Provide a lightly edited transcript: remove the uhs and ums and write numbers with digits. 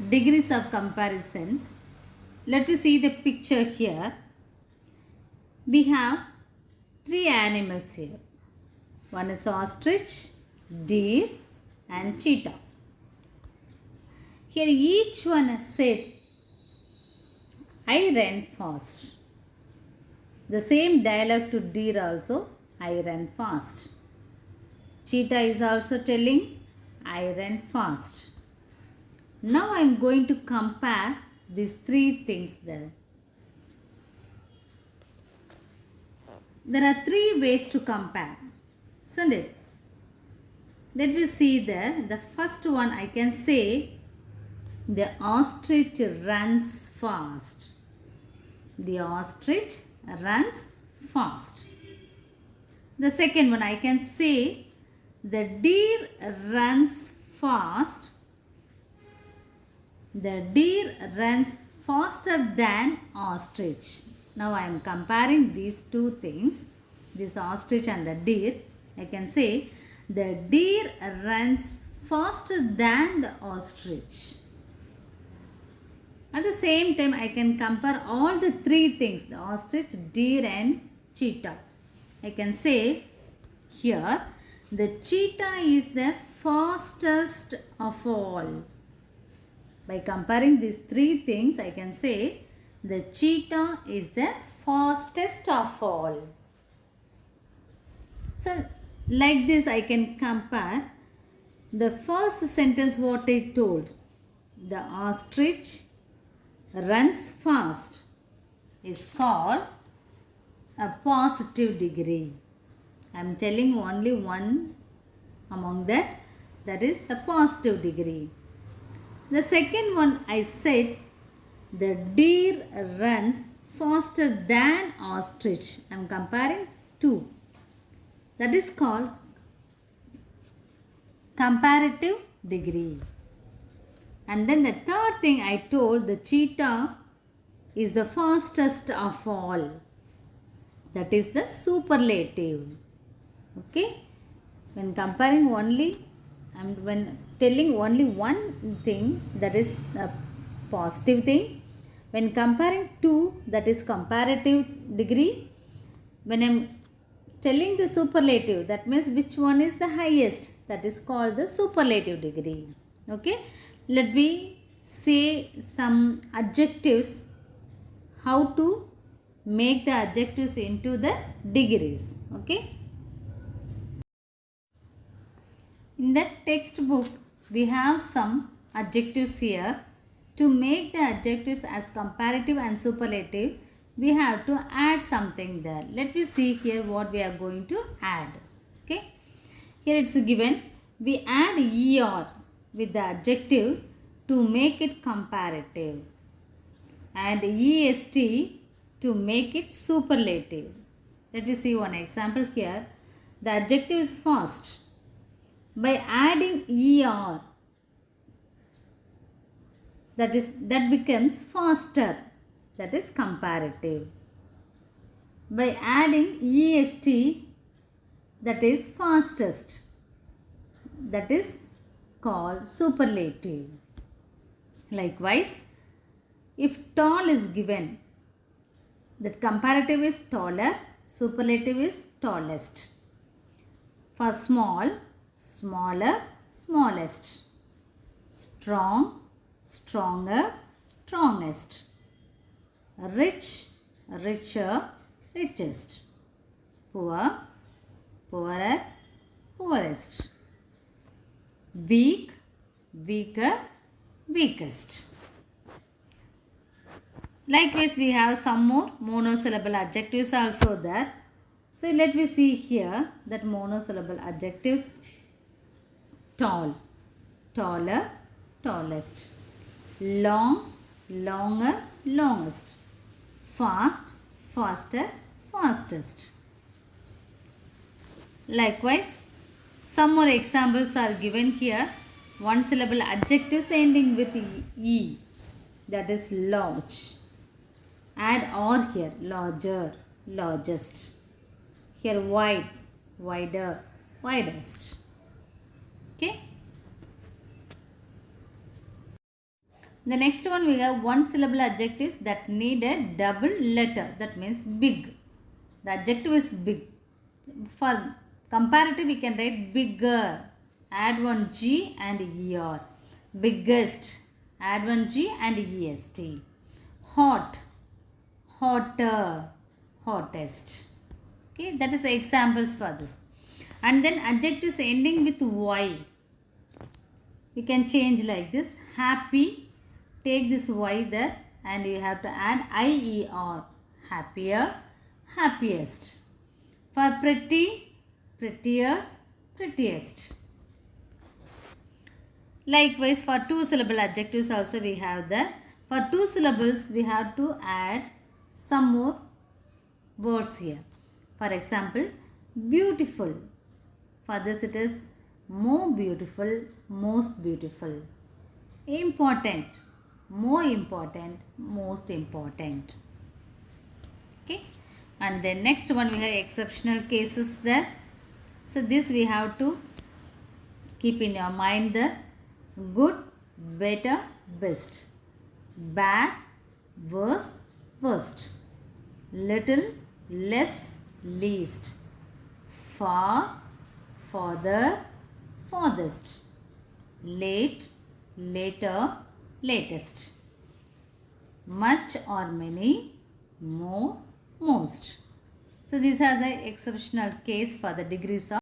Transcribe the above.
degrees of comparison. Let us see the picture here. We have three animals here. One is ostrich, deer and cheetah. Here each one has said, I ran fast. The same dialogue to deer also, I ran fast. Cheetah is also telling, I ran fast. Now I am going to compare these three things there. There are three ways to compare, isn't it? Let me see there. The first one I can say, the ostrich runs fast. The ostrich runs fast. The second one I can say, the deer runs fast. The deer runs faster than ostrich. Now I am comparing these two things, this ostrich and the deer. I can say the deer runs faster than the ostrich. At the same time, I can compare all the three things, the ostrich, deer and cheetah. I can say here, the cheetah is the fastest of all. By comparing these three things, I can say the cheetah is the fastest of all. So, like this, I can compare the first sentence what I told. The ostrich runs fast is called a positive degree. I am telling only one among that, that is the positive degree. The second one I said, the deer runs faster than ostrich. I am comparing two. That is called comparative degree. And then the third thing I told, the cheetah is the fastest of all. That is the superlative. Okay. When comparing only, and when telling only one thing, that is a positive thing. When comparing two, that is comparative degree. When I am telling the superlative, that means which one is the highest, that is called the superlative degree. Okay. Let me say some adjectives, how to make the adjectives into the degrees. Okay. In the textbook, we have some adjectives here. To make the adjectives as comparative and superlative, we have to add something there. Let me see here what we are going to add. Okay. Here it's given, we add er with the adjective to make it comparative, and est to make it superlative. Let me see one example here. The adjective is fast. By adding er, that becomes faster, that is comparative. By adding est, that is fastest, that is called superlative. Likewise, if tall is given, that comparative is taller, superlative is tallest. For small, smaller, smallest. Strong, stronger, strongest. Rich, richer, richest. Poor, poorer, poorest. Weak, weaker, weakest. Likewise, we have some more monosyllable adjectives also there. So, let me see here that monosyllable adjectives. Tall, taller, tallest. Long, longer, longest. Fast, faster, fastest. Likewise, some more examples are given here. One syllable adjectives ending with e, that is large. Add or here, larger, largest. Here wide, wider, widest. Okay. The next one we have one syllable adjectives that need a double letter. That means big. The adjective is big. For comparative we can write bigger. Add one G and ER. Biggest. Add one G and EST. Hot. Hotter. Hottest. Okay, that is the examples for this. And then adjectives ending with Y. We can change like this. Happy. Take this Y there and you have to add IER. Happier, happiest. For pretty, prettier, prettiest. Likewise, for two syllable adjectives also we have there. For two syllables we have to add some more words here. For example, beautiful. For this it is more beautiful, most beautiful. Important, more important, most important. Okay, and then next one we have exceptional cases there. So this we have to keep in your mind the good, better, best, bad, worse, worst, little, less, least, far, farther, farthest, late, later, latest, much or many, more, most. So these are the exceptional case for the degrees of